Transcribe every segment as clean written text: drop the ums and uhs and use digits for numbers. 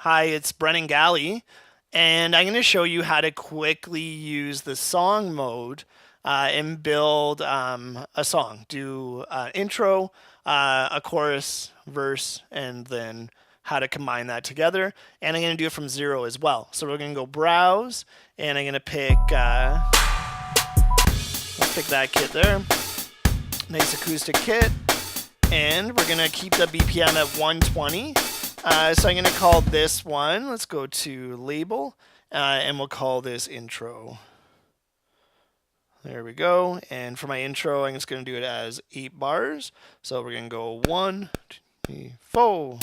Hi, it's Brennan Galley, and I'm going to show you how to quickly use the song mode and build a song. Do an intro, a chorus, verse, and then how to combine that together. And I'm going to do it from 0 as well. So we're going to go browse, and I'm going to pick that kit there. Nice acoustic kit. And we're going to keep the BPM at 120. So I'm going to call this one, let's go to label, and we'll call this intro. There we go. And for my intro, I'm just going to do it as 8 bars. So we're going to go 1, 2, 3, 4.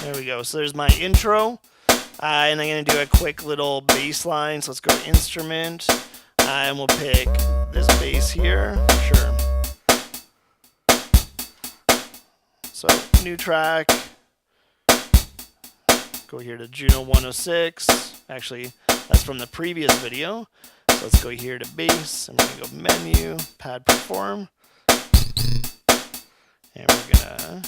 There we go. So there's my intro. And I'm going to do a quick little bass line. So let's go to instrument. And we'll pick this bass here. Sure. So new track. Go here to Juno 106. Actually, that's from the previous video. So let's go here to bass. And we're going to go menu, pad perform. And we're going to...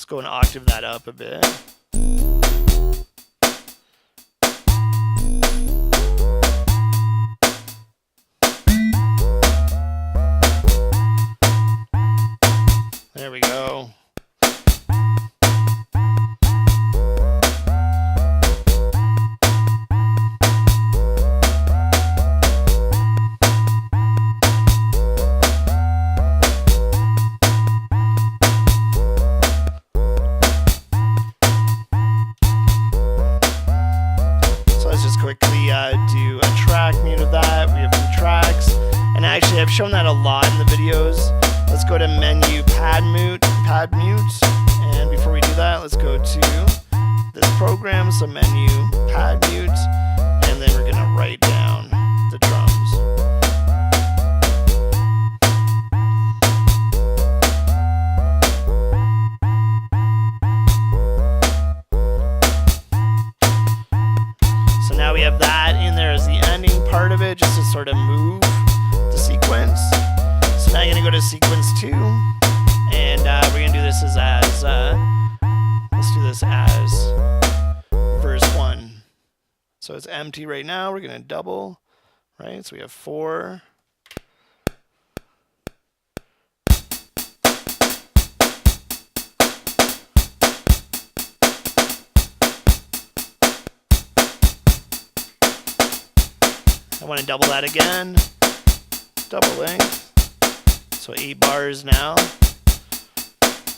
go and octave that up a bit. There we go. Quickly do a track mute of that. We have 2 tracks, and actually I've shown that a lot in the videos. Let's go to menu, pad mute, and before we do that, let's go to this program. So menu, pad mute, and then we're gonna write down the drums. Now we have that in there as the ending part of it, just to sort of move the sequence. So now you're going to go to sequence 2, and we're going to do this as let's do this as verse 1. So it's empty right now. We're going to double, right? So we have 4. I want to double that again, double length, so 8 bars now.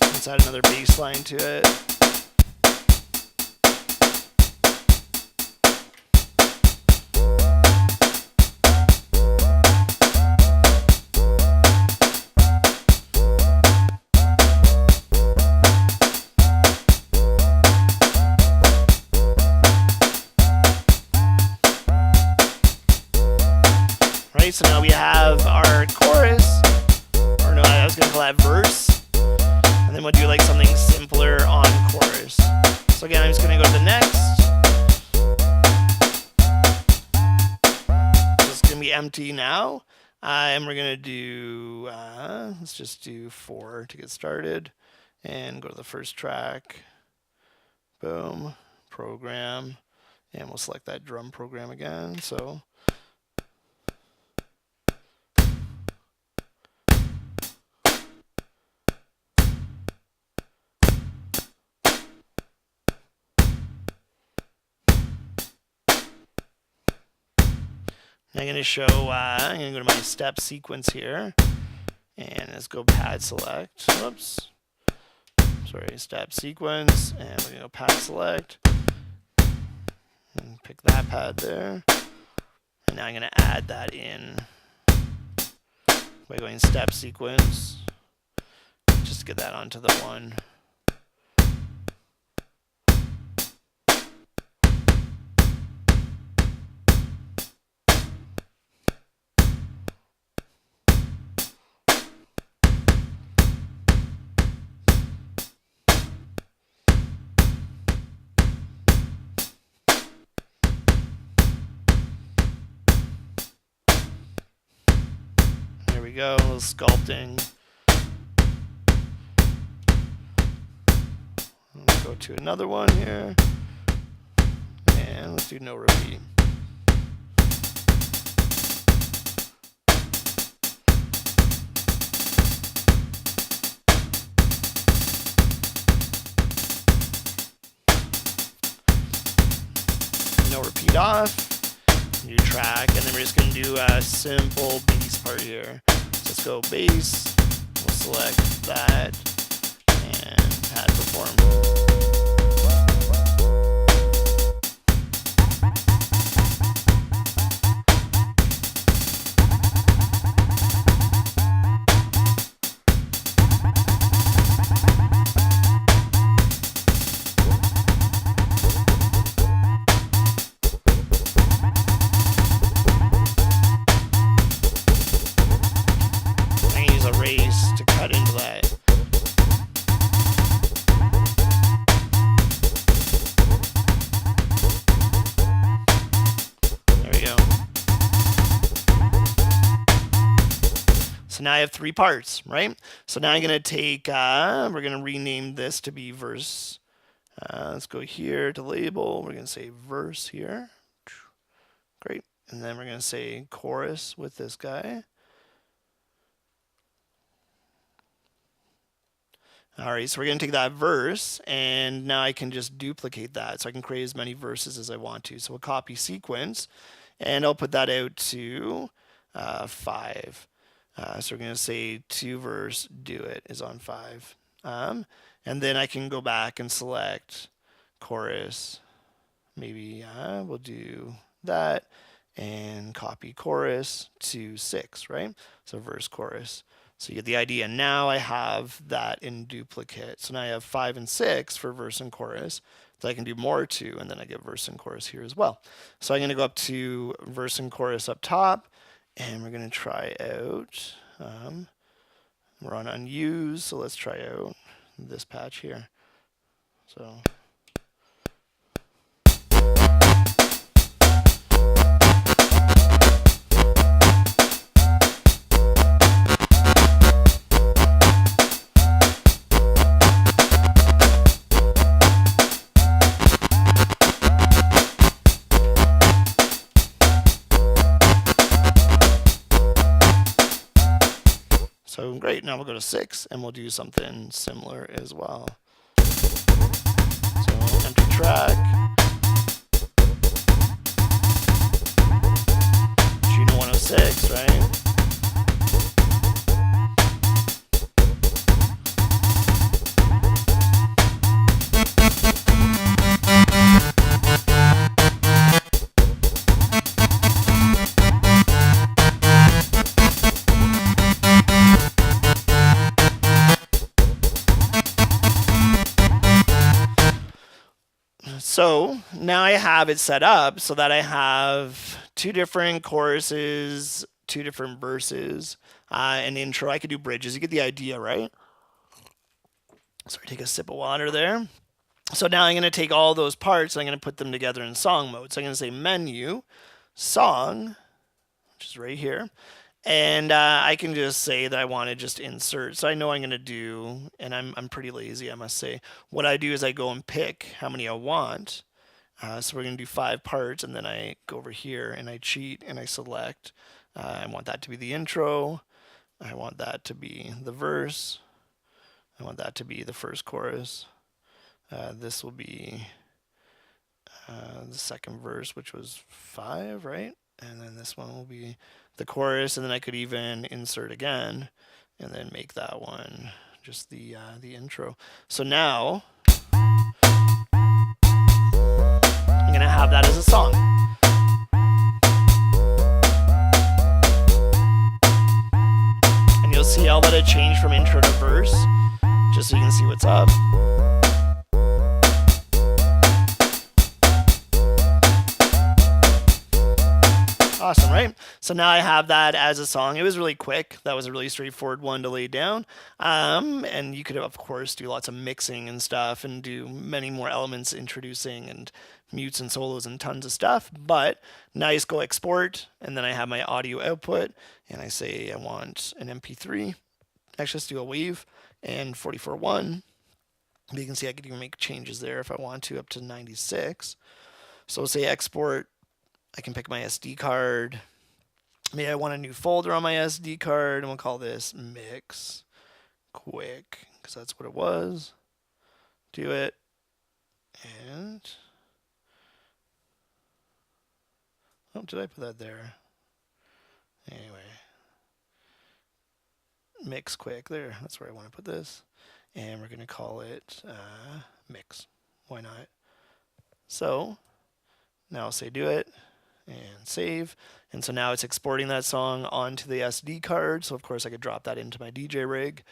Let's add another bass line to it. So now we have our chorus, or no, I was going to call that verse, and then we'll do like something simpler on chorus. So again, I'm just going to go to the next. So it's going to be empty now, and we're going to do, let's just do 4 to get started, and go to the first track, boom, program, and we'll select that drum program again. So I'm going to show, I'm going to go to my step sequence here, and let's go pad select, whoops, sorry, step sequence, and we're going to go pad select, and pick that pad there, and now I'm going to add that in by going step sequence, just to get that onto the 1. go, a little sculpting. Let's go to another one here. And let's do no repeat. No repeat off. New track, and then we're just going to do a simple bass part here. So let's go bass. We'll select that and pad perform. To cut into that. There we go. So now I have 3 parts, right? So now I'm going to take, we're going to rename this to be verse. Let's go here to label. We're going to say verse here. Great. And then we're going to say chorus with this guy. All right, so we're going to take that verse, and now I can just duplicate that. So I can create as many verses as I want to. So we'll copy sequence, and I'll put that out to 5. So we're going to say 2 verse, do it is on 5. And then I can go back and select chorus. Maybe we'll do that, and copy chorus to 6, right? So verse, chorus. So you get the idea. Now I have that in duplicate. So now I have 5 and 6 for verse and chorus. So I can do more to, and then I get verse and chorus here as well. So I'm going to go up to verse and chorus up top, and we're going to try out. We're on unused, so let's try out this patch here. So. So great, now we'll go to 6 and we'll do something similar as well. So empty track. Juno 106, right? So now I have it set up so that I have 2 different choruses, 2 different verses, an intro. I could do bridges. You get the idea, right? Sorry, take a sip of water there. So now I'm going to take all those parts and I'm going to put them together in song mode. So I'm going to say menu, song, which is right here. And I can just say that I want to just insert. So I know I'm going to do, and I'm pretty lazy, I must say. What I do is I go and pick how many I want. So we're going to do 5 parts, and then I go over here and I cheat and I select. I want that to be the intro. I want that to be the verse. I want that to be the first chorus. This will be the second verse, which was 5, right? And then this one will be the chorus, and then I could even insert again and then make that one just the intro. So now I'm gonna have that as a song. And you'll see how that it changed from intro to verse, just so you can see what's up. Awesome, right? right, so now I have that as a song. It was really quick. That was a really straightforward one to lay down. And you could, of course, do lots of mixing and stuff and do many more elements, introducing and mutes and solos and tons of stuff. But now I just go export, and then I have my audio output, and I say I want an MP3. Actually, let's do a wave and 44.1. But you can see I could even make changes there if I want to, up to 96. So say export. I can pick my SD card. Maybe I want a new folder on my SD card, and we'll call this mix quick, because that's what it was. Do it. And oh, did I put that there? Anyway, mix quick there. That's where I want to put this. And we're going to call it mix. Why not? So now I'll say do it and save. And so now it's exporting that song onto the SD card. So of course I could drop that into my DJ rig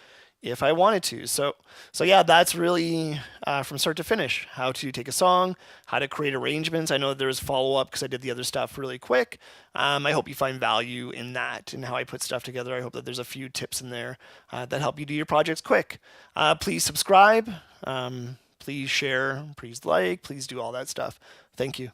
if I wanted to. So yeah, that's really from start to finish, how to take a song, how to create arrangements. I know that there's follow-up because I did the other stuff really quick. I hope you find value in that and how I put stuff together. I hope that there's a few tips in there that help you do your projects quick. Please subscribe, please share, please like, please do all that stuff. Thank you.